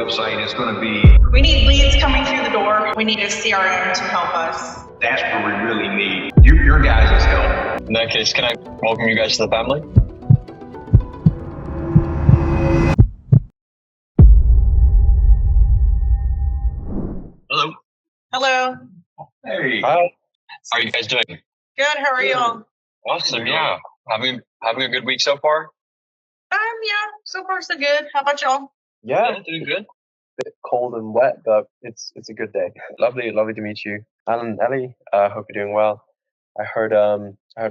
website, and it's going to be... We need leads coming through the door. We need a CRM to help us. That's what we really need. Your guys' help. In that case, can I welcome you guys to the family? Hello. Hello. Hey. Hi. How are you guys doing? Good. How are y'all? Awesome. Yeah. Having a good week so far? Yeah. So far so good. How about y'all? Yeah, doing good. Bit cold and wet, but it's a good day. Lovely to meet you, Alan, Ellie. Hope you're doing well. I heard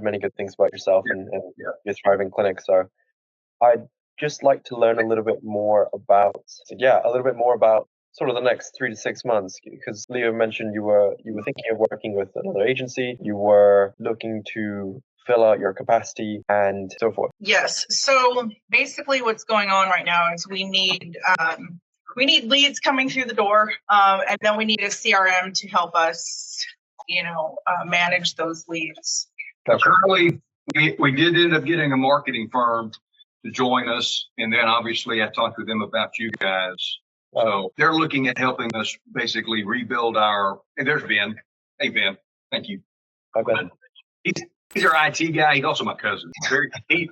many good things about yourself and your thriving clinic. So I'd just like to learn a little bit more about sort of the next 3 to 6 months, because Leo mentioned you were thinking of working with another agency. You were looking to fill out your capacity and so forth. Yes. So basically what's going on right now is we need leads coming through the door, and then we need a CRM to help us, manage those leads. Currently, we did end up getting a marketing firm to join us, and then obviously I talked with them about you guys. So they're looking at helping us basically rebuild our... And there's Ben. Hey, Ben. Thank you. Hi, Ben. He's our IT guy. He's also my cousin.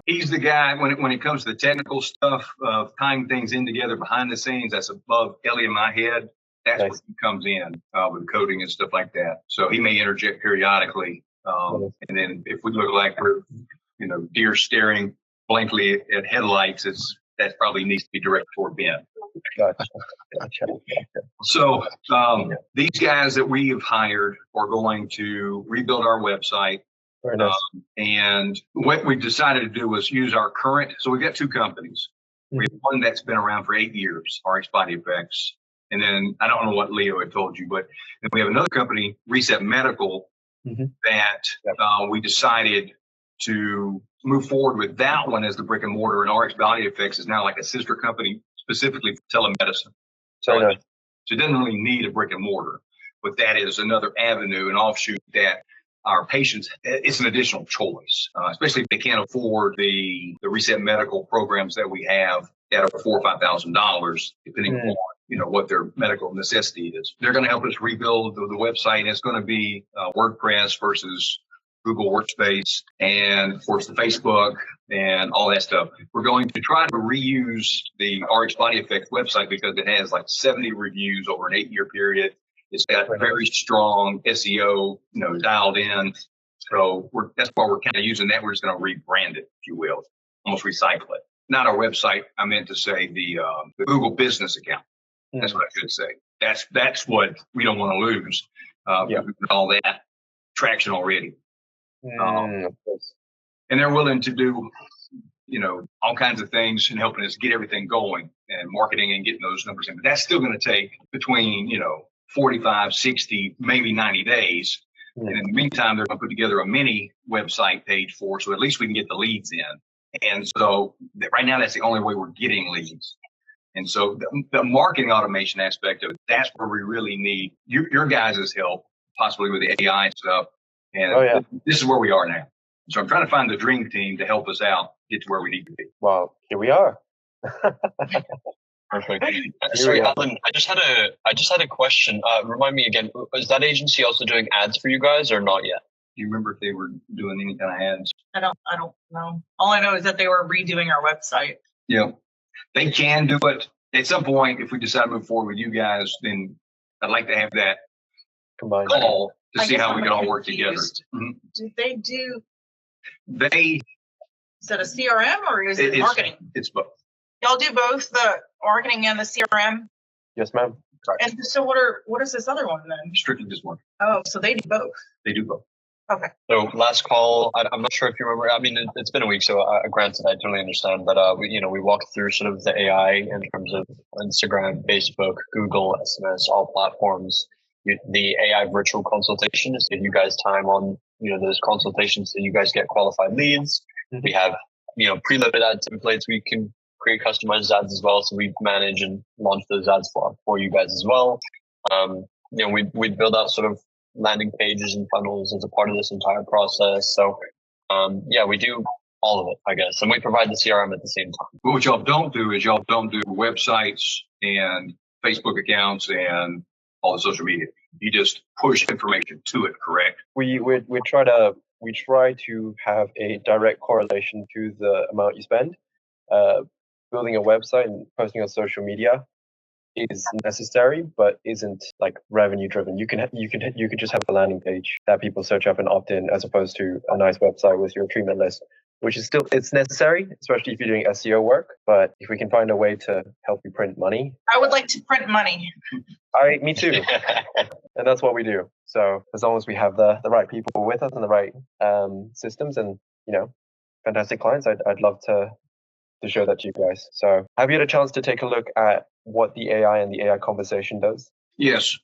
He's the guy when it comes to the technical stuff of tying things in together behind the scenes. That's above Ellie and my head. That's Nice. where he comes in with coding and stuff like that. So he may interject periodically. And then if we look like we're, deer staring blankly at headlights, that probably needs to be directed toward Ben. Gotcha. So these guys that we have hired are going to rebuild our website. Very nice. And what we decided to do was use our current. So we've got two companies. We have one that's been around for 8 years, RX Body Effects. And then I don't know what Leo had told you, but then we have another company, Reset Medical, that we decided to move forward with that one as the brick and mortar, and RX Body Effects is now like a sister company specifically for telemedicine. So it doesn't really need a brick and mortar, but that is another avenue, an offshoot that our patients, it's an additional choice, especially if they can't afford the Reset Medical programs that we have at over $4,000 or $5,000, depending on what their medical necessity is. They're going to help us rebuild the website, and it's going to be WordPress versus Google Workspace, and of course the Facebook and all that stuff. We're going to try to reuse the RX Body Effect website because it has like 70 reviews over an 8-year period. It's got very strong SEO, dialed in. So that's why we're kind of using that. We're just going to rebrand it, if you will, almost recycle it. Not our website. I meant to say the Google business account. That's what I should say. That's what we don't want to lose. We've got all that traction already. And they're willing to do, all kinds of things and helping us get everything going and marketing and getting those numbers in. But that's still going to take between, 45, 60, maybe 90 days. And in the meantime, they're going to put together a mini website page for us, so at least we can get the leads in. And so right now, that's the only way we're getting leads. And so the marketing automation aspect of it, that's where we really need your guys' help, possibly with the AI stuff. And this is where we are now. So I'm trying to find the dream team to help us out, get to where we need to be. Well, here we are. Perfect. Sorry, Alan, I just had a question. Remind me again, is that agency also doing ads for you guys or not yet? Do you remember if they were doing any kind of ads? I don't know. All I know is that they were redoing our website. Yeah. They can do it. At some point, if we decide to move forward with you guys, then I'd like to have that combined call to see how we can all work together. Did they do? Is that a CRM or is it marketing? It's both. Y'all do both the marketing and the CRM? Yes, ma'am. Right. And so what is this other one then? Strictly just one. Oh, so they do both. They do both. Okay. So last call, I'm not sure if you remember. I mean, it's been a week, so granted, I totally understand. But we walked through sort of the AI in terms of Instagram, Facebook, Google, SMS, all platforms. The AI virtual consultations give you guys time on those consultations, so you guys get qualified leads. We have preloaded ad templates. We can create customized ads as well, so we manage and launch those ads for you guys as well. We build out sort of landing pages and funnels as a part of this entire process. So, we do all of it, I guess. And we provide the CRM at the same time. But what y'all don't do is y'all don't do websites and Facebook accounts and all the social media. You just push information to it, correct? We try to have a direct correlation to the amount you spend. Building a website and posting on social media is necessary, but isn't like revenue driven. You could just have a landing page that people search up and opt in, as opposed to a nice website with your treatment list, which is still, it's necessary, especially if you're doing SEO work. But if we can find a way to help you print money, I would like to print money. me too, and that's what we do. So as long as we have the right people with us and the right systems and fantastic clients, I'd love to show that to you guys. So have you had a chance to take a look at what the AI and the AI conversation does? Yes.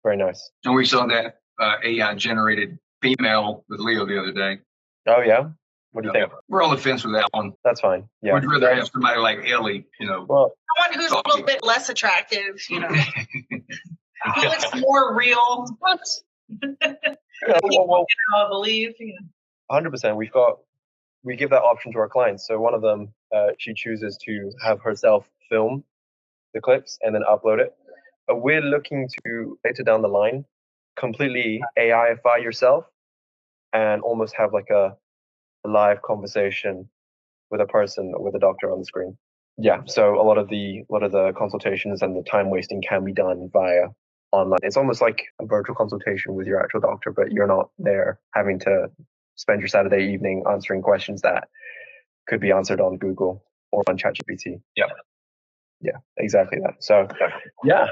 Very nice. And we saw that AI generated female with Leo the other day. Oh yeah? What do you think? We're on the fence with that one. That's fine. Yeah. We'd rather have somebody like Ellie, Well, Someone who's a little bit less attractive, who looks more real. I believe. 100%. We give that option to our clients. So one of them, she chooses to have herself film the clips and then upload it. We're looking to later down the line completely AIify yourself and almost have like a live conversation with a person or with a doctor on the screen. Yeah. So a lot of the consultations and the time wasting can be done via online. It's almost like a virtual consultation with your actual doctor, but you're not there having to spend your Saturday evening answering questions that could be answered on Google or on ChatGPT. Yeah, exactly that. So, yeah.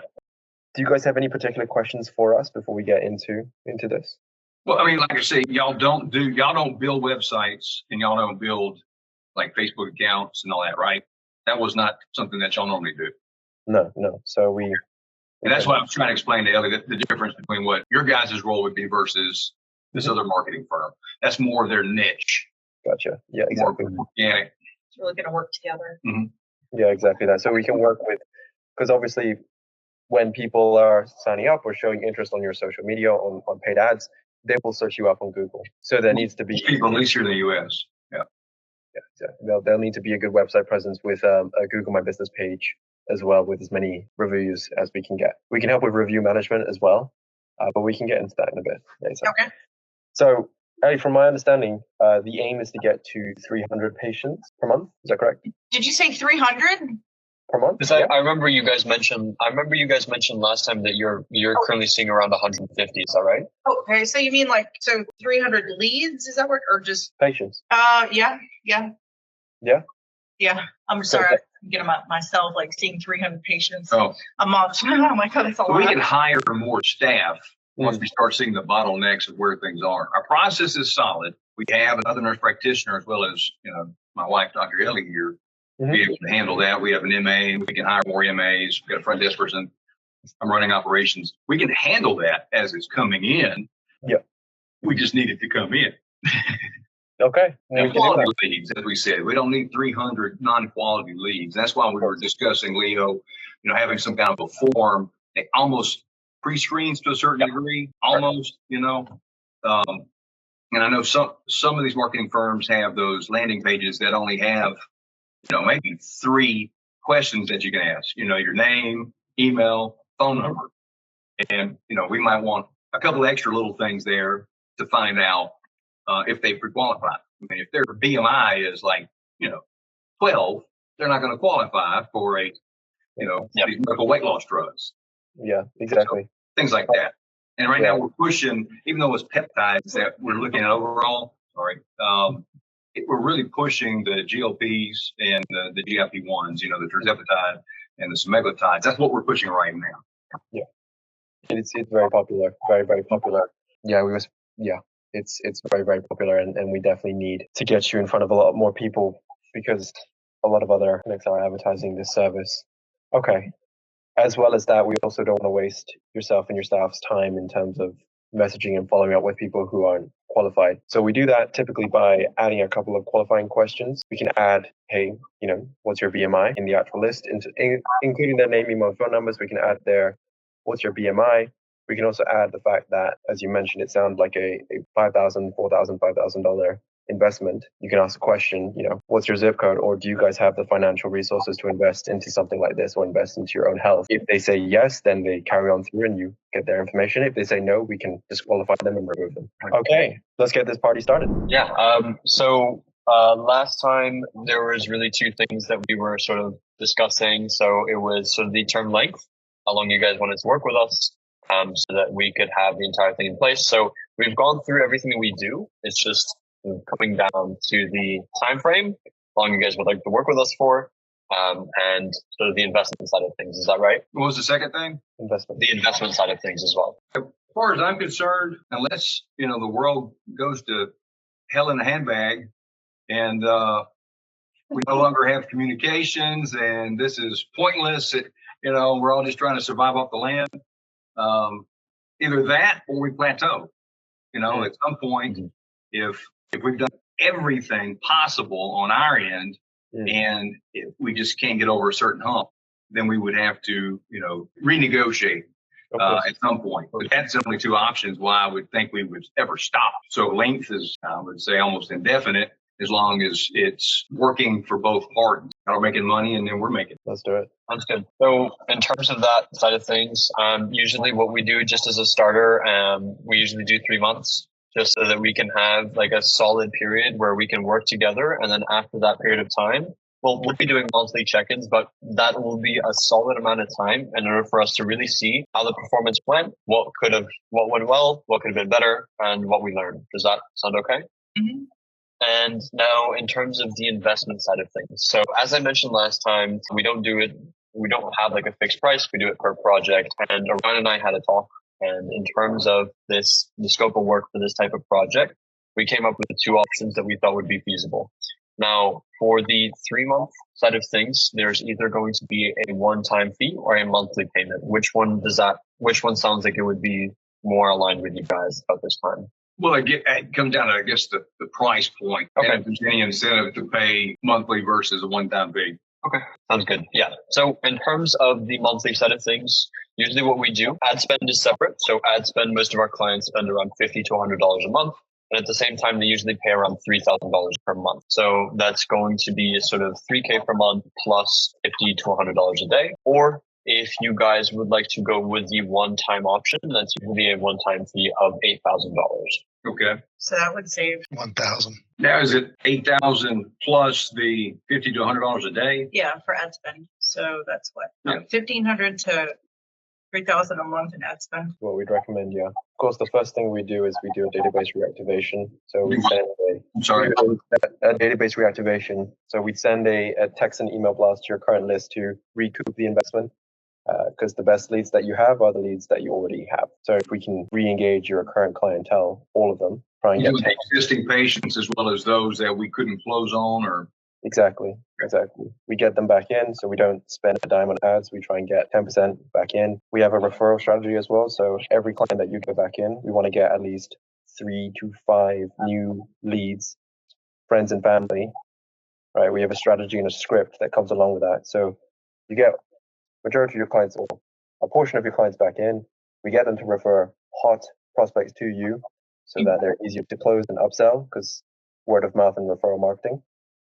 Do you guys have any particular questions for us before we get into this? Well, I mean, like I say, y'all don't build websites and y'all don't build like Facebook accounts and all that, right? That was not something that y'all normally do. No. So and that's what I was trying to explain to Ellie, the difference between what your guys' role would be versus this other marketing firm. That's more their niche. Gotcha. Yeah, exactly. More organic. It's really going to work together. Mm-hmm. Yeah, exactly that. So we can work with, because obviously when people are signing up or showing interest on your social media, on paid ads, they will search you up on Google. So there needs to be people, at least here in the US. Yeah, exactly. There'll need to be a good website presence with a Google My Business page as well, with as many reviews as we can get. We can help with review management as well, but we can get into that in a bit later. Okay. So, Ellie, from my understanding, the aim is to get to 300 patients per month. Is that correct? Did you say 300? Per month? Because I remember you guys mentioned. Last time that you're currently seeing around 150. Is that right? Okay, so you mean 300 leads? Is that what, or just Patients. Yeah. I'm sorry, I'm getting myself seeing 300 patients a month. Oh my God, that's a lot. We can hire more staff once we start seeing the bottlenecks of where things are. Our process is solid. We have another nurse practitioner as well as my wife, Dr. Ellie here. We can handle that. We have an MA. We can hire more MAs. We've got a front desk person. I'm running operations. We can handle that as it's coming in. Yeah. We just need it to come in. Okay. And quality leads, as we said. We don't need 300 non-quality leads. That's why we were discussing, Leo, having some kind of a form that almost pre-screens to a certain degree, almost, and I know some of these marketing firms have those landing pages that only have maybe 3 questions that you can ask, your name, email, phone number. And, we might want a couple of extra little things there to find out if they pre-qualify. I mean, if their BMI is 12, they're not going to qualify for these medical weight loss drugs. Yeah, exactly. So, things like that. And right now we're pushing, even though it's peptides that we're looking at overall, we're really pushing the GLPs and the GIP-1s, the tirzepatide and the semaglutides. That's what we're pushing right now. Yeah. It's very popular, very, very popular. It's very, very popular, and we definitely need to get you in front of a lot more people because a lot of other clinics are advertising this service. Okay. As well as that, we also don't want to waste yourself and your staff's time in terms of messaging and following up with people who aren't qualified. So we do that typically by adding a couple of qualifying questions. We can add, hey, what's your BMI in the actual list, including their name, email, phone numbers. We can add their, what's your BMI. We can also add the fact that, as you mentioned, it sounds like a $5,000, $4,000, $5,000 investment, you can ask a question, what's your zip code? Or do you guys have the financial resources to invest into something like this or invest into your own health? If they say yes, then they carry on through and you get their information. If they say no, we can disqualify them and remove them. Okay, let's get this party started. Yeah. Last time there was really two things that we were sort of discussing. So it was sort of the term length, how long you guys wanted to work with us, so that we could have the entire thing in place. So we've gone through everything that we do. It's just coming down to the time frame, how long you guys would like to work with us for, and sort of the investment side of things. Is that right? What was the second thing? Investment. The investment side of things as well. As far as I'm concerned, unless, the world goes to hell in a handbag and we no longer have communications and this is pointless, we're all just trying to survive off the land. Either that or we plateau. At some point, if we've done everything possible on our end and if we just can't get over a certain hump, then we would have to, renegotiate at some point. But that's only two options why I would think we would ever stop. So length is, I would say, almost indefinite as long as it's working for both parties. We're making money and then we're making. Let's do it. Sounds good. So in terms of that side of things, usually what we do just as a starter, we usually do 3 months just so that we can have like a solid period where we can work together. And then after that period of time, we'll be doing monthly check-ins, but that will be a solid amount of time in order for us to really see how the performance went, what went well, what could have been better, and what we learned. Does that sound okay? Mm-hmm. And now in terms of the investment side of things. So as I mentioned last time, we don't have like a fixed price. We do it per project. And Orion and I had a talk. And in terms of the scope of work for this type of project, we came up with the two options that we thought would be feasible. Now, for the 3-month side of things, there's either going to be a one-time fee or a monthly payment. Which one sounds like it would be more aligned with you guys at this time? Well, it comes down to, I guess, the price point. Okay. And if there's any incentive to pay monthly versus a one-time fee. Okay, sounds good. Yeah. So in terms of the monthly side of things, usually what we do, ad spend is separate. So ad spend, most of our clients spend around $50 to $100 a month. And at the same time, they usually pay around $3,000 per month. So that's going to be sort of $3,000 per month plus $50 to $100 a day. Or if you guys would like to go with the one-time option, that's usually a one-time fee of $8,000. Okay. So that would save 1,000. Now is it 8,000 plus the $50 to $100 a day? Yeah, for ad spend. So that's what Yeah. 1,500 to 3,000 a month in ad spend. What we'd recommend, yeah. Of course, the first thing we do is we do a database reactivation. So we send I'm sorry. a database reactivation. So we'd send a text and email blast to your current list to recoup the investment. Because the best leads that you have are the leads that you already have. So if we can re-engage your current clientele, all of them, try and You get do existing patients as well as those that we couldn't close on, or Exactly. We get them back in, so we don't spend a dime on ads. We try and get 10% back in. We have a referral strategy as well. So every client that you get back in, we want to get at least 3 to 5 new leads, friends and family. Right? We have a strategy and a script that comes along with that. So you get majority of your clients, or a portion of your clients back in. We get them to refer hot prospects to you so that they're easier to close and upsell because word of mouth and referral marketing.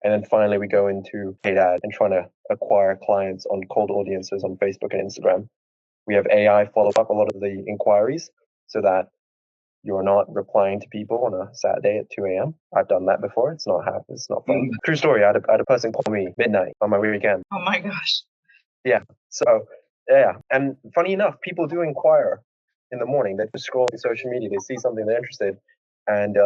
And then finally, we go into paid ad and trying to acquire clients on cold audiences on Facebook and Instagram. We have AI follow up a lot of the inquiries so that you're not replying to people on a Saturday at 2 a.m. I've done that before. It's not fun. True story. I had a person call me midnight on my weekend. Oh my gosh. Yeah. So, yeah. And funny enough, people do inquire in the morning. They just scroll through social media. They see something they're interested. And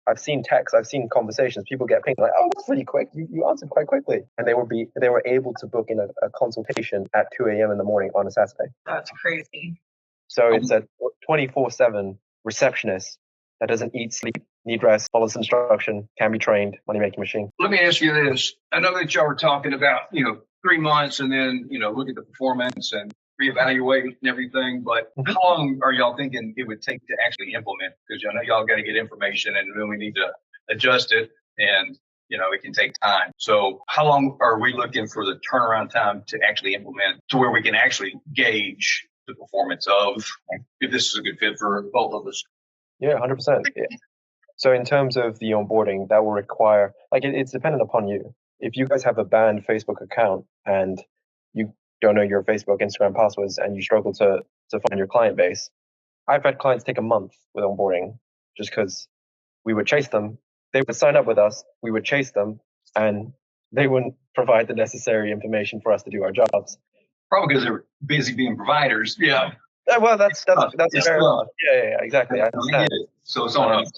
I've seen texts, I've seen conversations. People get pinged like, "Oh, that's pretty quick. You answered quite quickly." And they were able to book in a consultation at 2 a.m. in the morning on a Saturday. That's crazy. So it's a 24/7 receptionist that doesn't eat, sleep, need rest, follows instruction, can be trained, money-making machine. Let me ask you this. I know that y'all were talking about, 3 months and then, look at the performance and reevaluate and everything, but how long are y'all thinking it would take to actually implement? Because I know y'all got to get information and then we need to adjust it and, it can take time. So how long are we looking for the turnaround time to actually implement to where we can actually gauge the performance of if this is a good fit for both of us? Yeah, 100%. So in terms of the onboarding, that will require, like, it's dependent upon you. If you guys have a banned Facebook account and you don't know your Facebook, Instagram passwords, and you struggle to find your client base, I've had clients take a month with onboarding just because we would chase them. They would sign up with us, we would chase them, and they wouldn't provide the necessary information for us to do our jobs. Probably because they're busy being providers. Yeah. Well, that's fair enough. Yeah, exactly. I I understand. get it. So it's on us.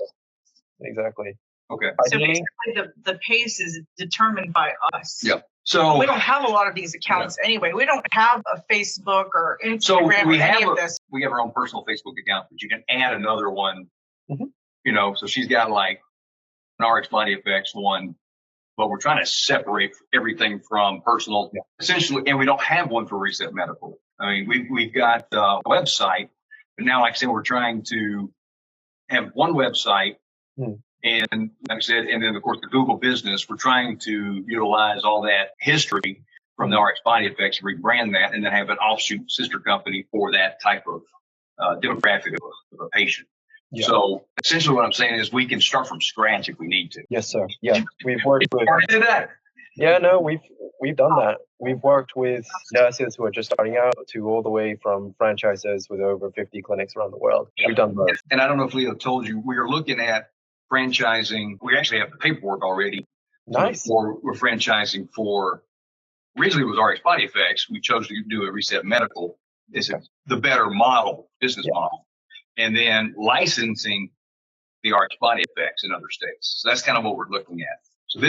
Exactly. Okay. So Ideally, basically, the pace is determined by us. Yep. So We don't have a lot of these accounts anyway. We don't have a Facebook or Instagram So or we any have of this. we have our own personal Facebook account, but you can add another one. Mhm. You know, so she's got like an RX Body Effects one, but we're trying to separate everything from personal, essentially, and we don't have one for Reset Medical. I mean, we've got a website, but now, like I said, we're trying to have one website. And like I said, and then of course the Google business, we're trying to utilize all that history from the RX Body Effects, rebrand that, and then have an offshoot sister company for that type of demographic of a patient. Yeah. So essentially what I'm saying is we can start from scratch if we need to. yes, sir. Yeah, we've worked with. Already did that. Yeah, no, we've done that. We've worked with nurses who are just starting out to all the way from franchises with over 50 clinics around the world. We've done both. And I don't know if Leo told you, we are looking at franchising. We actually have the paperwork already. Nice. We're franchising for, originally it was RX Body Effects. We chose to do a Reset Medical. It's the better model, business model. And then licensing the RX Body Effects in other states. So that's kind of what we're looking at. So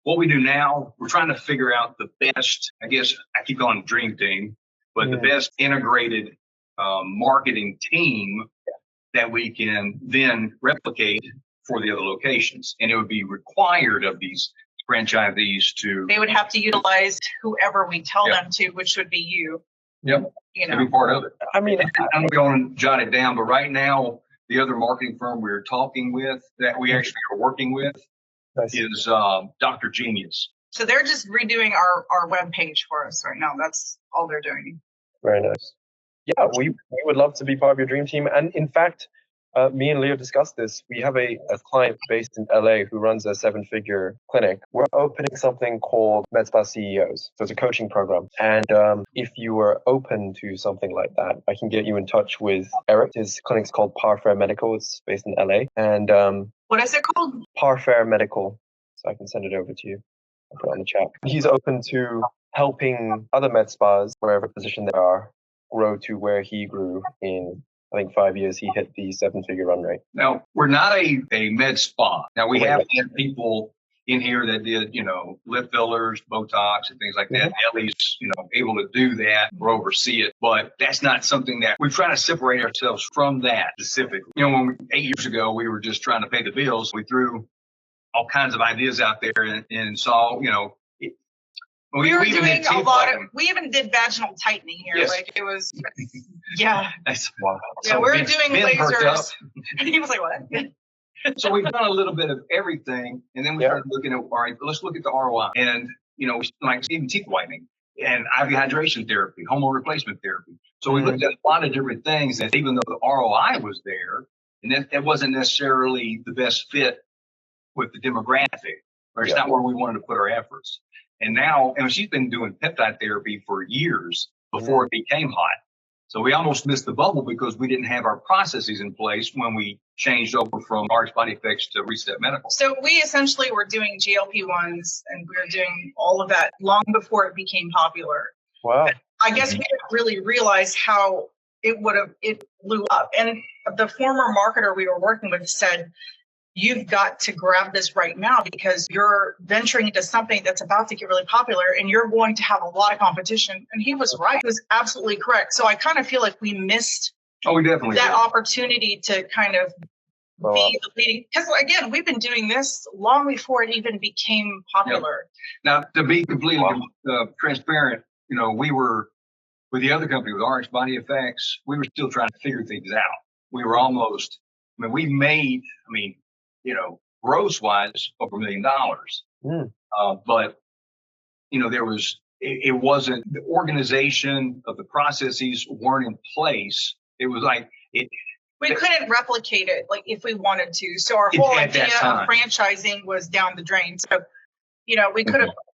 what we do now, we're trying to figure out the best, I guess I keep calling it dream team, but the best integrated marketing team that we can then replicate for the other locations. And it would be required of these franchisees to. They would have to utilize whoever we tell them to, which would be you. Yep. You To know. be part of it. I mean, I'm going to jot it down, but right now, the other marketing firm we're talking with that we actually are working with is Dr. Genius. So they're just redoing our web page for us right now. That's all they're doing. very nice. Yeah, we would love to be part of your dream team. And in fact, me and Leo discussed this. We have a client based in LA who runs a 7-figure clinic. We're opening something called MedSpa CEOs. So it's a coaching program. And if you were open to something like that, I can get you in touch with Eric. His clinic's called Parfair Medical. It's based in LA. And What is it called? Parfair Medical. So I can send it over to you. I'll put it on the chat. He's open to helping other med spas, wherever position they are, grow to where he grew in, I think, 5 years. He hit the 7-figure run rate. Now, we're not a med spa. Now, we have had people in here that did, lip fillers, Botox, and things like that. Ellie's, able to do that or oversee it. But that's not something that we're trying to separate ourselves from that specifically. When 8 years ago, we were just trying to pay the bills. We threw all kinds of ideas out there and saw, we were doing a lot of, we even did vaginal tightening here. Yes. Like it was, yeah. Wow. Yeah, So we're Ben- doing Ben perked up. lasers. And he was like, what? So we've done a little bit of everything, and then we started looking at, all right, let's look at the ROI. And, like even teeth whitening and IV hydration therapy, hormone replacement therapy. So we looked at a lot of different things that even though the ROI was there, and that wasn't necessarily the best fit with the demographic, or it's not where we wanted to put our efforts. And now, she's been doing peptide therapy for years before it became hot. So we almost missed the bubble because we didn't have our processes in place when we changed over from RX Body Effects to Reset Medical. So we essentially were doing GLP-1s and we were doing all of that long before it became popular. Wow. I guess we didn't really realize how it blew up. And the former marketer we were working with said, you've got to grab this right now because you're venturing into something that's about to get really popular and you're going to have a lot of competition. And he was right. He was absolutely correct. So I kind of feel like we missed we definitely that did. opportunity to kind of be the leading. Because again, we've been doing this long before it even became popular. Now, to be completely transparent, we were with the other company, with RX Body Effects, we were still trying to figure things out. We were almost, we made, gross wise over $1 million. But, it wasn't, the organization of the processes weren't in place. It was like, We couldn't replicate it like if we wanted to. So our At whole that idea of time. franchising was down the drain. So,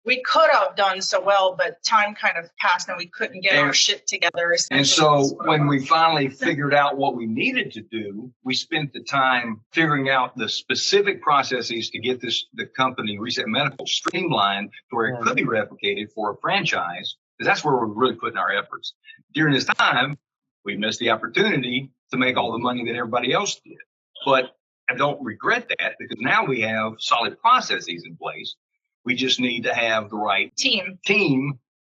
we could have done so well, but time kind of passed and we couldn't get our shit together. And so when we finally figured out what we needed to do, we spent the time figuring out the specific processes to get the company Reset Medical streamlined to where it could be replicated for a franchise, because that's where we're really putting our efforts. During this time, we missed the opportunity to make all the money that everybody else did. But I don't regret that, because now we have solid processes in place. We just need to have the right team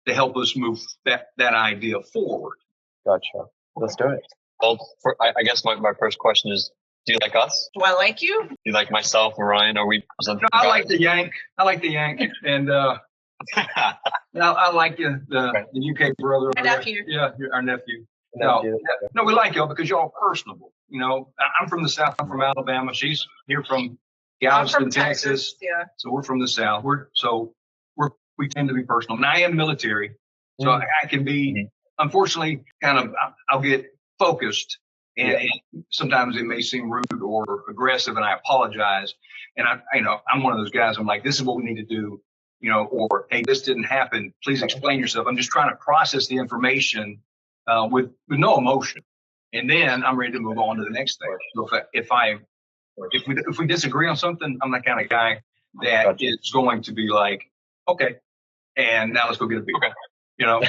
to help us move that idea forward. Gotcha. Let's do it. Well, I guess my first question is, do you like us? Do I like you? Do you like myself and Ryan? Are we? No, I like the Yank. And I like the UK brother. My nephew. Yeah, our nephew. No, we like y'all because y'all are personable. I'm from the South. I'm from Alabama. She's here from Galveston, Texas. Yeah. So we're from the South. We tend to be personal. And I am military, so I can be, unfortunately, I'll get focused, and sometimes it may seem rude or aggressive, and I apologize. And I'm one of those guys. I'm like, this is what we need to do, or hey, this didn't happen. Please explain yourself. I'm just trying to process the information with no emotion, and then I'm ready to move on to the next thing. So if we disagree on something, I'm the kind of guy that is going to be like, okay, and now let's go get a beer. Okay.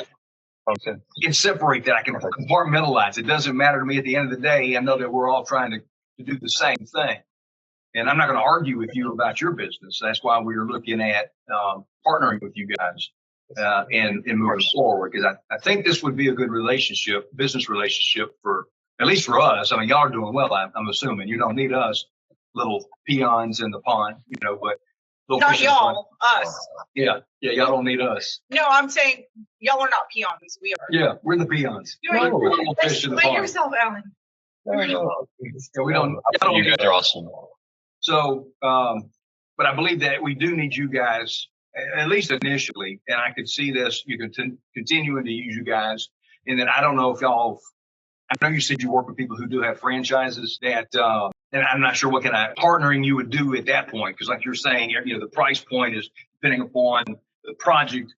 Okay. I can separate that. I can compartmentalize. It doesn't matter to me at the end of the day. I know that we're all trying to do the same thing. And I'm not going to argue with you about your business. That's why we were looking at partnering with you guys and moving forward, because I think this would be a good business relationship at least for us. I mean, y'all are doing well, I'm assuming. You don't need us, little peons in the pond, but not y'all, us. Yeah, y'all don't need us. No, I'm saying y'all are not peons. We are. Yeah, we're the peons. We're the little fish in the pond. Yourself, Alan. Yeah, we don't. You guys are awesome. So, but I believe that we do need you guys, at least initially, and I could see this. You can continuing to use you guys, and then I don't know if y'all. I know you said you work with people who do have franchises that, and I'm not sure what kind of partnering you would do at that point. Because like you're saying, the price point is depending upon the project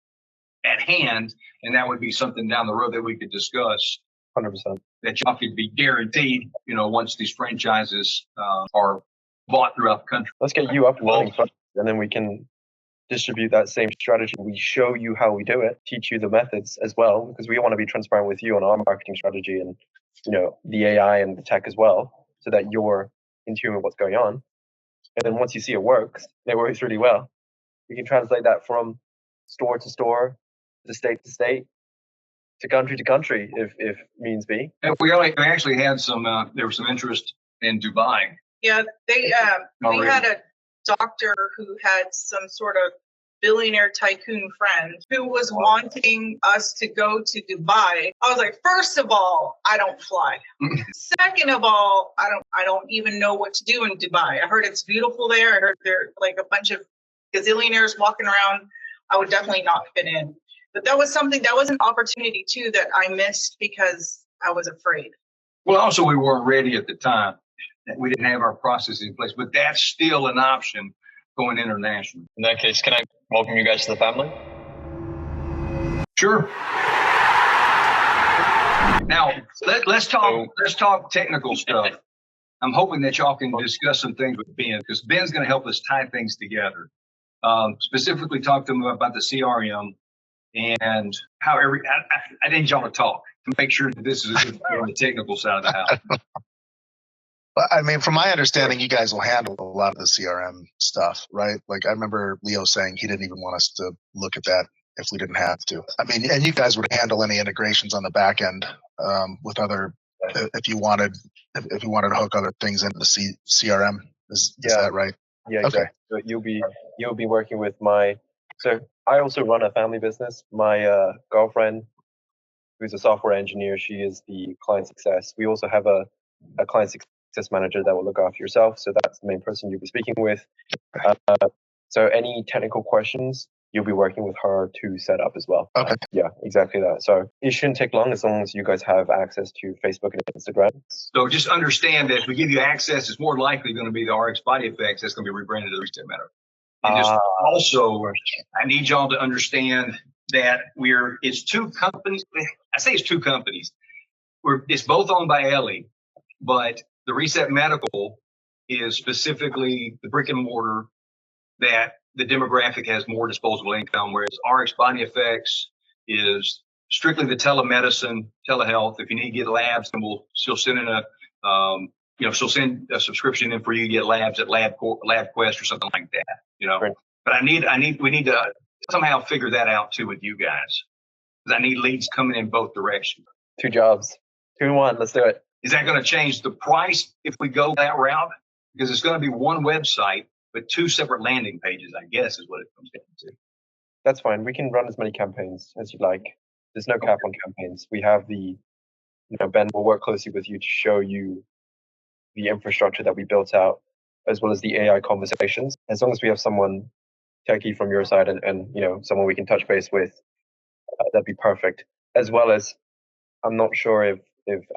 at hand. And that would be something down the road that we could discuss. 100%. That y'all could be guaranteed, once these franchises are bought throughout the country. Let's get you up and running first, and then we can distribute that same strategy. We show you how we do it, teach you the methods as well, because we want to be transparent with you on our marketing strategy and the AI and the tech as well, so that you're in tune with what's going on. And then once you see it works really well, we can translate that from store to store, to state, to country, if means be. And we actually had there was some interest in Dubai. Yeah, we had a doctor who had some sort of billionaire tycoon friend who was wanting us to go to Dubai. I was like, first of all, I don't fly. Second of all, I don't even know what to do in Dubai. I heard it's beautiful there. I heard there are like a bunch of gazillionaires walking around. I would definitely not fit in. But that was an opportunity too that I missed because I was afraid. Well, also we weren't ready at the time. We didn't have our processes in place, but that's still an option going international. In that case, can I welcome you guys to the family? Sure. Now let's talk technical stuff. I'm hoping that y'all can discuss some things with Ben, because Ben's going to help us tie things together. Specifically, talk to him about the CRM and how I need y'all to talk to make sure that this is a good fit on the technical side of the house. I mean, from my understanding, you guys will handle a lot of the CRM stuff, right? Like I remember Leo saying he didn't even want us to look at that if we didn't have to. I mean, and you guys would handle any integrations on the back end with other, if you wanted to hook other things into the CRM. Is that right? Yeah, exactly. Okay. So you'll be working with so I also run a family business. My girlfriend, who's a software engineer, she is the client success. We also have a client success manager that will look after yourself. So that's the main person you'll be speaking with. So any technical questions, you'll be working with her to set up as well. Okay. Yeah, exactly that. So it shouldn't take long as long as you guys have access to Facebook and Instagram. So just understand that if we give you access, it's more likely going to be the RX Body Effects that's going to be rebranded to the Reset Medical. And just also, I need y'all to understand that it's two companies. I say it's two companies. It's both owned by Ellie, but the Reset Medical is specifically the brick and mortar that the demographic has more disposable income, whereas RX Body Effects is strictly the telemedicine, telehealth. If you need to get labs, then she'll send she'll send a subscription in for you to get labs at LabQuest or something like that, Right. But we need to somehow figure that out too with you guys, because I need leads coming in both directions. 2 jobs, 2 in 1. Let's do it. Is that going to change the price if we go that route? Because it's going to be one website, but 2 separate landing pages, I guess, is what it comes down to. That's fine. We can run as many campaigns as you like. There's no cap on campaigns. We have Ben will work closely with you to show you the infrastructure that we built out, as well as the AI conversations. As long as we have someone techie from your side and someone we can touch base with, that'd be perfect. As well as, I'm not sure if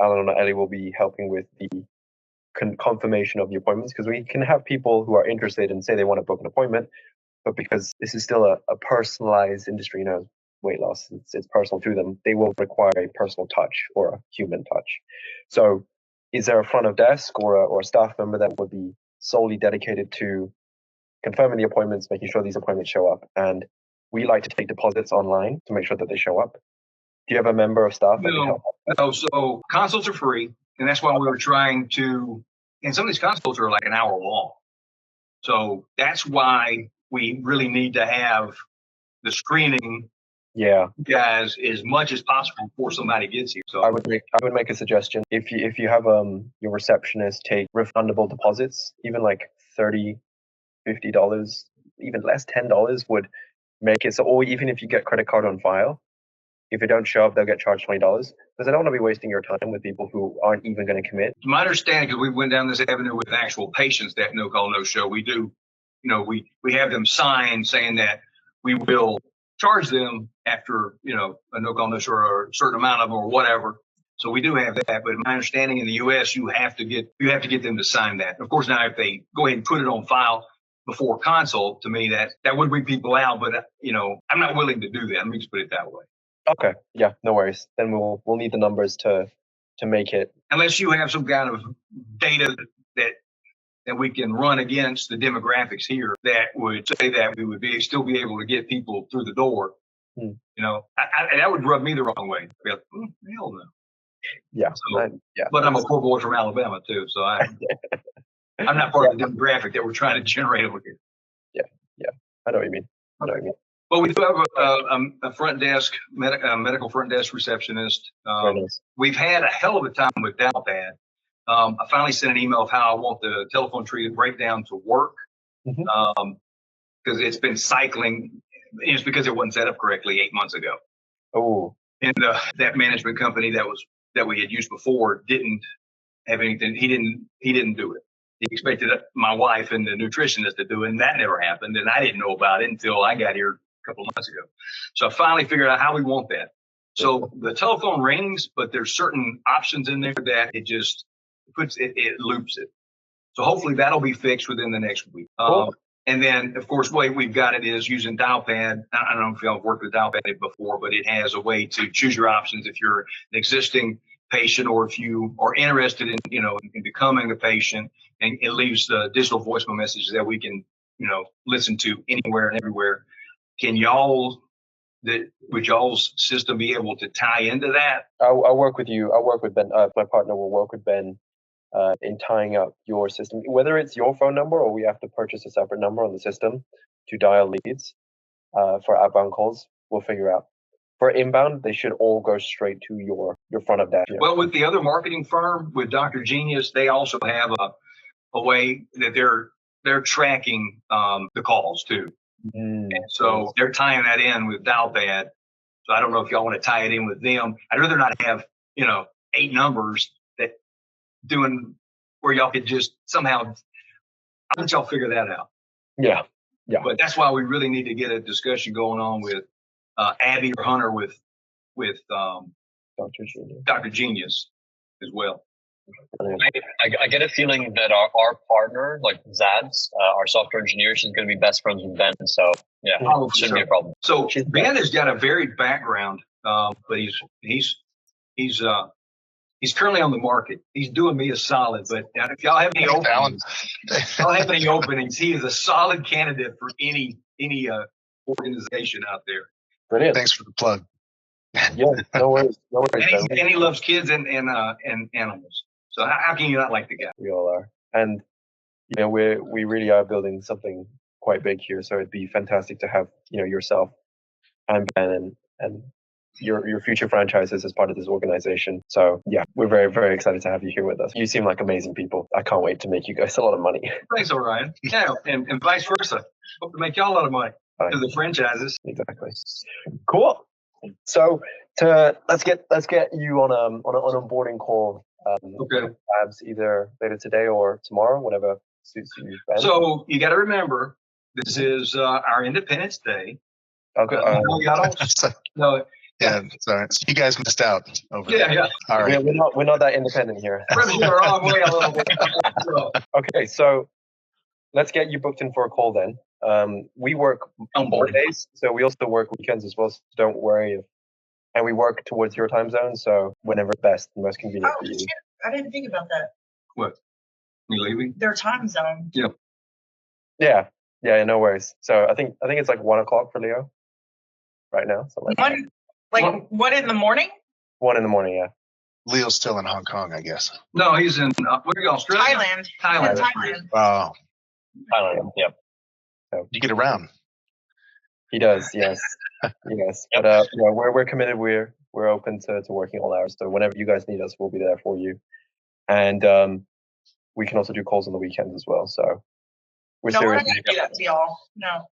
Alan or Ellie will be helping with the confirmation of the appointments, because we can have people who are interested and say they want to book an appointment, but because this is still a personalized industry, weight loss, it's personal to them, they will require a personal touch or a human touch. So is there a front of desk or a staff member that would be solely dedicated to confirming the appointments, making sure these appointments show up? And we like to take deposits online to make sure that they show up. Do you have a member of staff that can help? No, so consults are free, and that's why we were trying to, and some of these consults are like an hour long. So that's why we really need to have the screening guys as much as possible before somebody gets here. So I would make a suggestion. If you have your receptionist take refundable deposits, even like $30, $50, even less, $10 would make it so. Or even if you get credit card on file, if they don't show up, they'll get charged $20, because I don't want to be wasting your time with people who aren't even going to commit. To my understanding, because we went down this avenue with actual patients that no call, no show, we do, we have them sign saying that we will charge them after, a no call, no show or a certain amount of them or whatever. So we do have that. But my understanding in the US, you have to get them to sign that. Of course, now if they go ahead and put it on file before consult, to me, that would weed people out. But, I'm not willing to do that. Let me just put it that way. Okay. Yeah, no worries. Then we'll need the numbers to make it. Unless you have some kind of data that we can run against the demographics here that would say that we would still be able to get people through the door. That would rub me the wrong way. I'd be like, hell no. Yeah. So, but I'm a poor boy from Alabama too, so I'm not part of the demographic that we're trying to generate over here. Yeah. I know what you mean. But we do have a front desk, medical front desk receptionist. We've had a hell of a time with Dalpad. I finally sent an email of how I want the telephone tree breakdown to work, because it's been cycling. It's because it wasn't set up correctly 8 months ago. Oh. And that management company that we had used before didn't have anything. He didn't do it. He expected my wife and the nutritionist to do it, and that never happened. And I didn't know about it until I got here a couple of months ago. So I finally figured out how we want that. So the telephone rings, but there's certain options in there that it loops it. So hopefully that'll be fixed within the next week. Cool. And then, of course, the way we've got it is using Dialpad. I don't know if y'all have worked with Dialpad before, but it has a way to choose your options if you're an existing patient or if you are interested in, in becoming a patient, and it leaves the digital voicemail messages that we can, listen to anywhere and everywhere. Would y'all's system be able to tie into that? I'll work with you. I'll work with Ben. My partner will work with Ben in tying up your system, whether it's your phone number or we have to purchase a separate number on the system to dial leads for outbound calls. We'll figure out. For inbound, they should all go straight to your front of that. Well, with the other marketing firm, with Dr. Genius, they also have a way that they're tracking the calls too. And so they're tying that in with Dialpad. So I don't know if y'all want to tie it in with them. I'd rather not have 8 numbers that doing where y'all could just somehow. I'll let y'all figure that out. Yeah. Yeah. But that's why we really need to get a discussion going on with Abby or Hunter with Dr. Genius as well. I get a feeling that our partner, like Zads, our software engineer, she's going to be best friends with Ben. So yeah, shouldn't be a problem. So Ben has got a varied background, but he's currently on the market. He's doing me a solid. But if y'all have any openings, he is a solid candidate for any organization out there. Brilliant. Thanks for the plug. Yeah, no worries. And he loves kids and animals. So how can you not like the guy? We all are. And we really are building something quite big here. So it'd be fantastic to have yourself and Ben and your future franchises as part of this organization. So yeah, we're very, very excited to have you here with us. You seem like amazing people. I can't wait to make you guys a lot of money. Thanks, Orion. Yeah, and vice versa. Hope to make y'all a lot of money to the franchises. Exactly. Cool. So let's get you on an onboarding call. Okay. Perhaps either later today or tomorrow, whatever suits you, Ben. So you got to remember, this is our Independence Day. Okay. No. Yeah, sorry. So you guys missed out over there. Yeah. All right. We're not that independent here. Rubbing the wrong way a little bit. Okay, so let's get you booked in for a call then. We work on days, so we also work weekends as well. So don't worry. And we work towards your time zone, so whenever best and most convenient for you. Shit. I didn't think about that. What? You leaving? Their time zone. Yeah. Yeah, no worries. So I think it's like 1 o'clock for Leo right now. So What in the morning? 1 a.m, yeah. Leo's still in Hong Kong, I guess. No, he's in where are you, Australia? Thailand. Oh, Thailand, yep. So you get around. he does, yes. Yes. But we're committed, we're open to working all hours. So whenever you guys need us, we'll be there for you. And we can also do calls on the weekends as well. So we're No, we're serious. not gonna do that to y'all. No.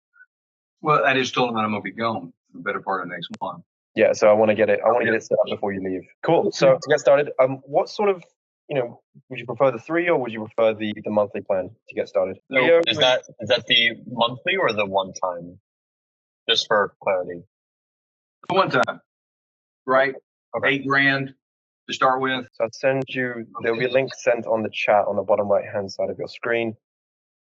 Well, I just told him that I'm gonna be gone for the better part of next month. Yeah, so I want to get it set up before you leave. Cool. So to get started, what sort of would you prefer the 3 or would you prefer the monthly plan to get started? So is that the monthly or the one time? Just for clarity. One time, right? Okay. $8,000 to start with. So I'll send you. There'll be a link sent on the chat on the bottom right hand side of your screen,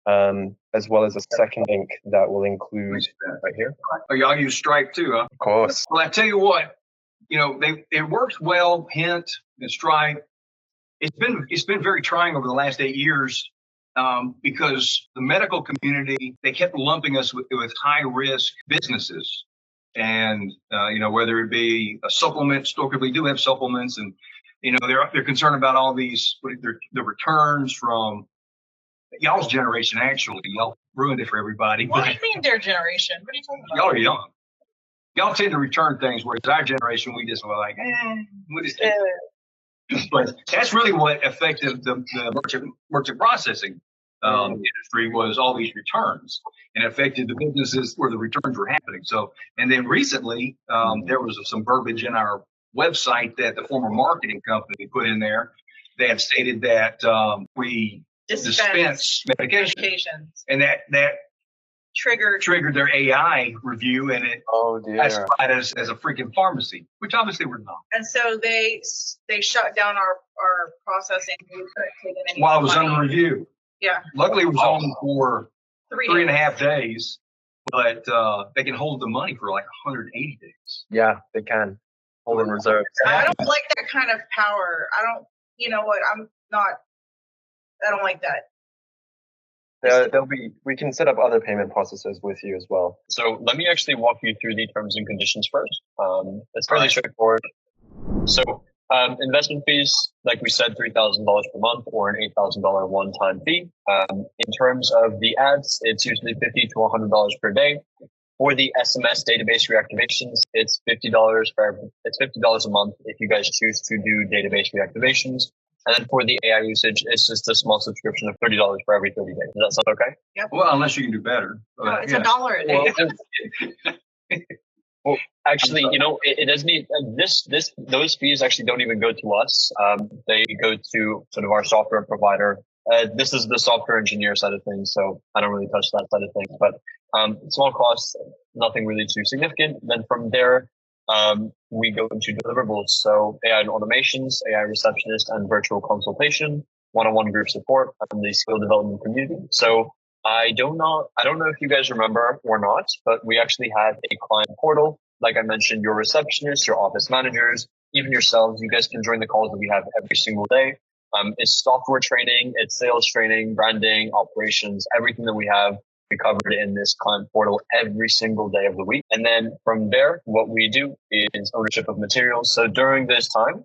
as well as a second link that will include right here. Oh, y'all use Stripe too, huh? Of course. Well, I tell you what, it works well. Hint and Stripe. It's been very trying over the last 8 years because the medical community, they kept lumping us with high risk businesses, and whether it be a supplement store, because we do have supplements, and they're concerned about all these the returns from y'all's generation. Actually, y'all ruined it for everybody. What do you mean their generation? What are you talking about? Y'all are young. Y'all tend to return things, whereas our generation, we just were like, we just. But that's really what affected the merchant processing industry, was all these returns, and affected the businesses where the returns were happening. So, and then recently, there was some verbiage in our website that the former marketing company put in there that stated that we dispense medications, and that triggered their AI review, and it classified as a freaking pharmacy, which obviously we're not. And so they shut down our processing. We couldn't take any while it was money. under review. Yeah. Luckily, it was only for 3.5 3 days, but they can hold the money for like 180 days. Yeah, they can hold in reserve. I don't like that kind of power. I don't. You know what? I don't like that. We can set up other payment processes with you as well. So let me actually walk you through the terms and conditions first. It's fairly straightforward. So investment fees, like we said, $3,000 per month or an $8,000 one-time fee. In terms of the ads, it's usually $50 to $100 per day. For the SMS database reactivations, it's $50 $50 a month if you guys choose to do database reactivations. And then for the AI usage, it's just a small subscription of $30 for every 30 days. Does that sound okay? Yep. Well, unless you can do better. No, it's $1 a day. Well, actually, it doesn't need those fees actually don't even go to us. They go to sort of our software provider. This is the software engineer side of things, so I don't really touch that side of things. But Small costs, nothing really too significant. Then from there, we go into deliverables. So AI and automations, AI receptionist and virtual consultation, one-on-one group support, and the skill development community. So I don't know if you guys remember or not, but we actually had a client portal. Like I mentioned, your receptionists, your office managers, even yourselves, you guys can join the calls that we have every single day. It's software training, it's sales training, branding, operations, everything that we have, we covered in this client portal every single day of the week. And then from there, what we do is ownership of materials. So during this time,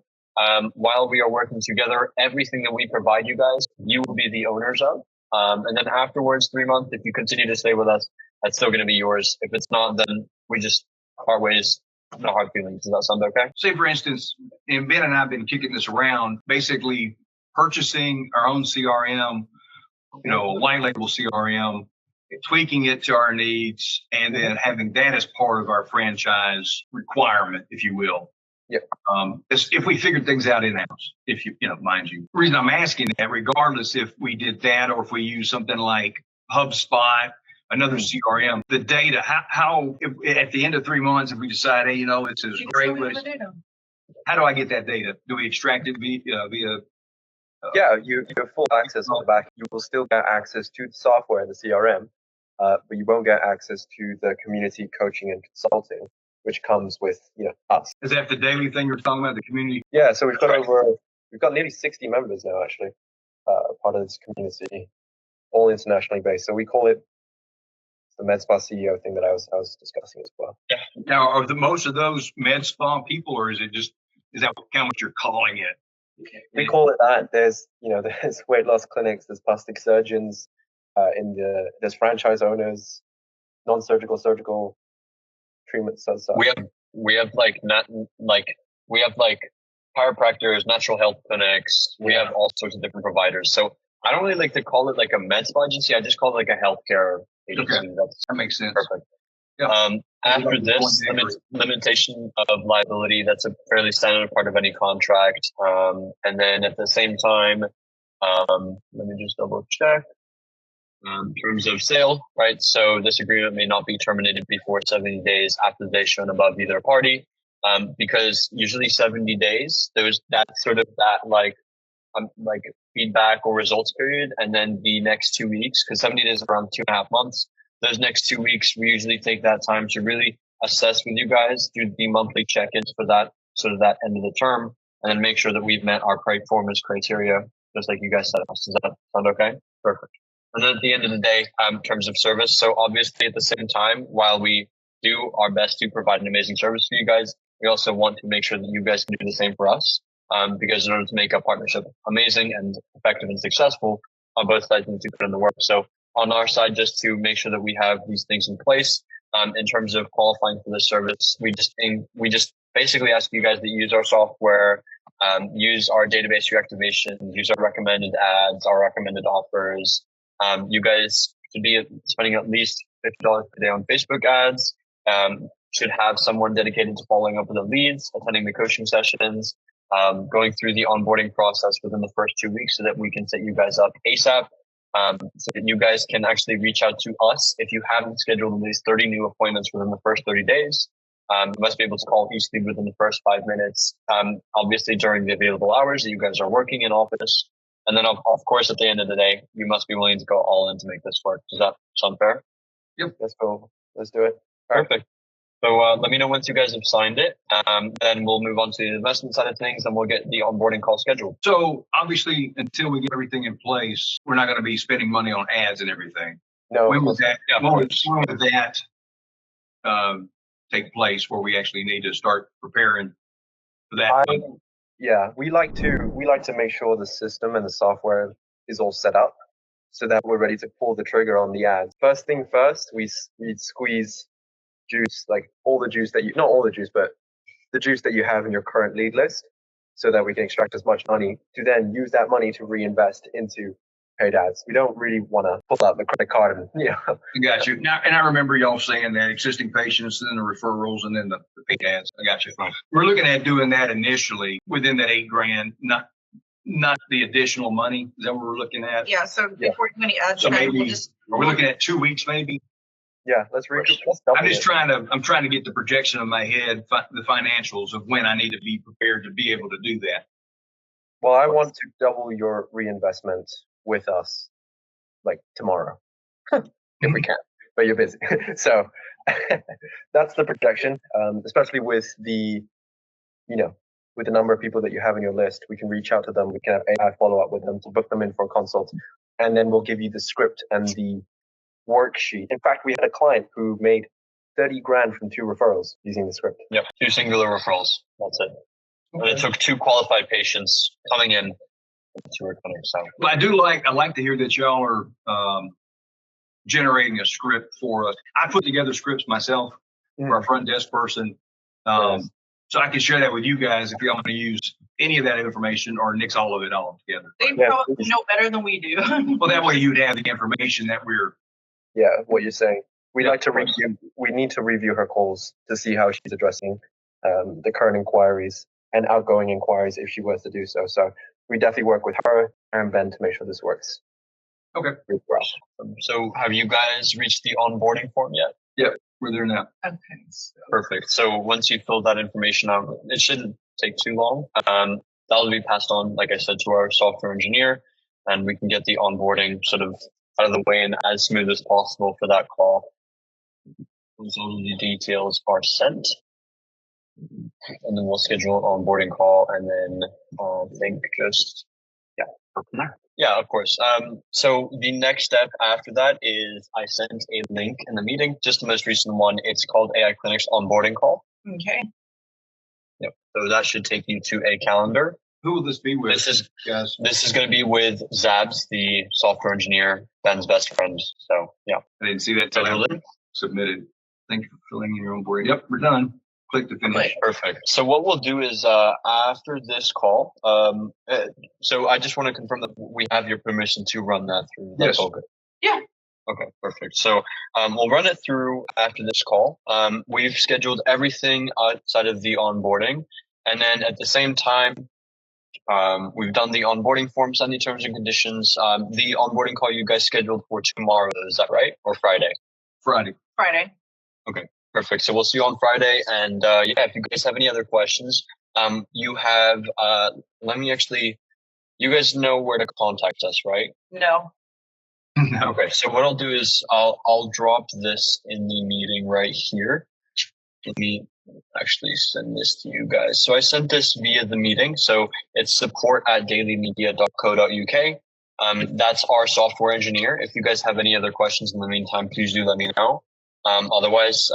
while we are working together, everything that we provide you guys, you will be the owners of. And then afterwards, 3 months, if you continue to stay with us, that's still going to be yours. If it's not, then we just part ways. No hard feelings. Does that sound okay? Say, for instance, and Ben and I have been kicking this around, basically purchasing our own CRM, white label CRM, tweaking it to our needs, and then having that as part of our franchise requirement, if you will. Yep. If we figured things out in-house, if mind you. The reason I'm asking that, regardless if we did that or if we use something like HubSpot, another CRM, the data, how if, at the end of 3 months, if we decide, hey, this is great, how do I get that data? Do we extract it via Yeah, you have full access on the back. You will still get access to the software and the CRM, but you won't get access to the community coaching and consulting, which comes with us. Is that the daily thing you're talking about, the community? Yeah, so we've got nearly 60 members now, actually, part of this community, all internationally based. So we call it the MedSpa CEO thing that I was discussing as well. Yeah. Now, are most of those med spa people, or is that kind of what you're calling it? We call it that. There's weight loss clinics, there's plastic surgeons, there's franchise owners, non-surgical, surgical treatments. We have chiropractors, natural health clinics. We have all sorts of different providers. So I don't really like to call it like a med spa agency. I just call it like a healthcare agency. Okay. That makes sense. Perfect. Yeah. After this, limitation of liability, that's a fairly standard part of any contract. And then at the same time, let me just double check. In terms of sale, right? So this agreement may not be terminated before 70 days after the day shown above either party, because usually 70 days, there's that sort of like feedback or results period. And then the next 2 weeks, because 70 days is around 2.5 months. Those next 2 weeks, we usually take that time to really assess with you guys, do the monthly check-ins for that sort of that end of the term, and then make sure that we've met our performance criteria, just like you guys said. Does that sound okay? Perfect. And then at the end of the day, in terms of service, so obviously at the same time, while we do our best to provide an amazing service for you guys, we also want to make sure that you guys can do the same for us, because in order to make a partnership amazing and effective and successful, on both sides need to put in the work. So on our side, just to make sure that we have these things in place, in terms of qualifying for this service, we just basically ask you guys that use our software, use our database reactivation, use our recommended ads, our recommended offers. You guys should be spending at least $50 per day on Facebook ads, should have someone dedicated to following up with the leads, attending the coaching sessions, going through the onboarding process within the first 2 weeks so that we can set you guys up ASAP, so that you guys can actually reach out to us. If you haven't scheduled at least 30 new appointments within the first 30 days, you must be able to call each lead within the first 5 minutes, obviously during the available hours that you guys are working in office. And then, of course, at the end of the day, you must be willing to go all in to make this work. Does that sound fair? Yep. Let's go. Let's do it. Perfect. So let me know once you guys have signed it. Then we'll move on to the investment side of things, and we'll get the onboarding call scheduled. So obviously, until we get everything in place, we're not going to be spending money on ads and everything. No. When would that take place, where we actually need to start preparing for that? Yeah, we like to make sure the system and the software is all set up so that we're ready to pull the trigger on the ads. First thing first, we squeeze juice, like all the juice that not all the juice, but the juice that you have in your current lead list, so that we can extract as much money to then use that money to reinvest into paid ads. We don't really want to pull out the credit card and I got you. Now, and I remember y'all saying that existing patients, and then the referrals, and then the paid ads. I got you. We're looking at doing that initially within that $8,000, not the additional money. Is that what we're looking at? Yeah. So before you do any ads, so maybe are we looking at 2 weeks maybe? Yeah, let's I'm double just it. I'm trying to get the projection in my head, the financials of when I need to be prepared to be able to do that. Well, I want to double your reinvestment with us, like tomorrow, if we can. But you're busy, so that's the projection. Especially with the, with the number of people that you have on your list, we can reach out to them. We can have AI follow up with them to book them in for a consult, and then we'll give you the script and the worksheet. In fact, we had a client who made 30 grand from 2 referrals using the script. Yep, 2 singular referrals. That's it. And it took 2 qualified patients coming in to our clinic. So, but I like to hear that y'all are generating a script for us. I put together scripts myself for our front desk person. So I can share that with you guys if y'all want to use any of that information or nix all of it all together. They probably know better than we do. Well, that way you'd have the information that we're. Yeah, what you're saying. We'd like to review. We need to review her calls to see how she's addressing the current inquiries and outgoing inquiries if she was to do so. So we definitely work with her and Ben to make sure this works. Okay. So have you guys reached the onboarding form yet? Yep, we're there now. Okay. Perfect. So once you fill that information out, it shouldn't take too long. That'll be passed on, like I said, to our software engineer, and we can get the onboarding sort of out of the way and as smooth as possible for that call. Once all of the details are sent, and then we'll schedule an onboarding call, and then I think just go from there. Yeah, of course. So the next step after that is I sent a link in the meeting, just the most recent one. It's called AI Clinic's onboarding call. Okay. Yep. So that should take you to a calendar. Who will this be with? This is guys. going to be with Zabs, the software engineer, Ben's best friend. So yeah. I didn't see that till submitted. Thank you for filling in your own board. Yep, we're done. Click to finish. Perfect. So what we'll do is after this call, so I just want to confirm that we have your permission to run that through. Yes. Okay. Yeah. Okay, perfect. So we'll run it through after this call. We've scheduled everything outside of the onboarding. And then at the same time, we've done the onboarding forms and the terms and conditions. The onboarding call you guys scheduled for tomorrow, is that right? Or Friday? Friday. Okay, perfect. So we'll see you on Friday. And if you guys have any other questions, you have, you guys know where to contact us, right? No. Okay, so what I'll do is I'll drop this in the meeting right here. Let me actually send this to you guys. So I sent this via the meeting. So it's support@dailymedia.co.uk. That's our software engineer. If you guys have any other questions in the meantime, please do let me know. Otherwise,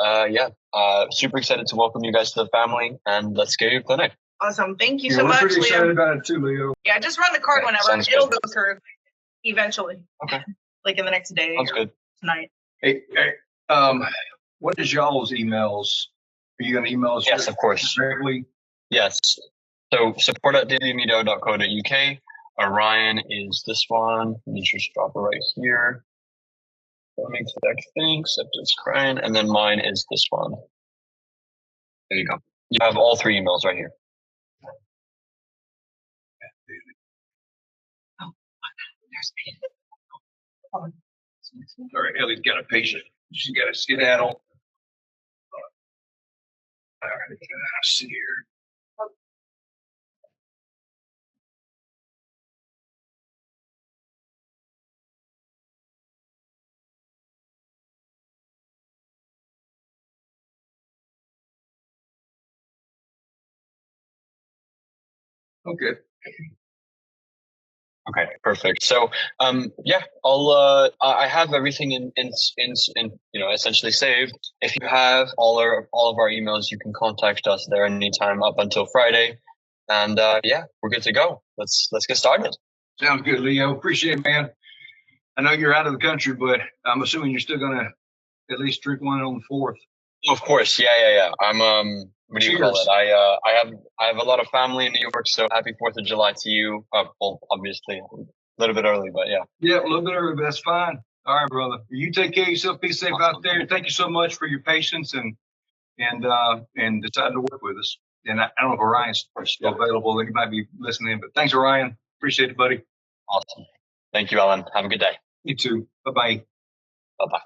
super excited to welcome you guys to the family, and let's get your clinic. Awesome. Thank you so much, We're pretty excited Leo. about it too, Leo. Yeah, just run the card whenever. It'll go through eventually. Okay. Like in the next day. Sounds good. Tonight. Hey, what is y'all's emails? Are you going to email us? Yes, of course. Directly? Yes. So support@dailymedia.co.uk. Orion is this one. Let me just drop it right here. That makes the next thing, except it's crying. And then mine is this one. There you go. You have all 3 emails right here. Oh, there's me. All right, Ellie's got a patient. She's got a skedaddle. All right, let's see here. Okay. Okay, perfect. So, I have everything in essentially saved. If you have all of our emails, you can contact us there anytime up until Friday, and we're good to go. Let's get started. Sounds good, Leo. Appreciate it, man. I know you're out of the country, but I'm assuming you're still gonna at least drink one on the 4th. Of course, yeah. I'm what do you call it? I have a lot of family in New York, so happy 4th of July to you. Well, obviously a little bit early, but yeah. Yeah, a little bit early, but that's fine. All right, brother. You take care of yourself. Be safe out there. Thank you so much for your patience and deciding to work with us. And I don't know if Orion's still available. He might be listening, but thanks, Orion. Appreciate it, buddy. Awesome. Thank you, Alan. Have a good day. You too. Bye-bye. Bye-bye.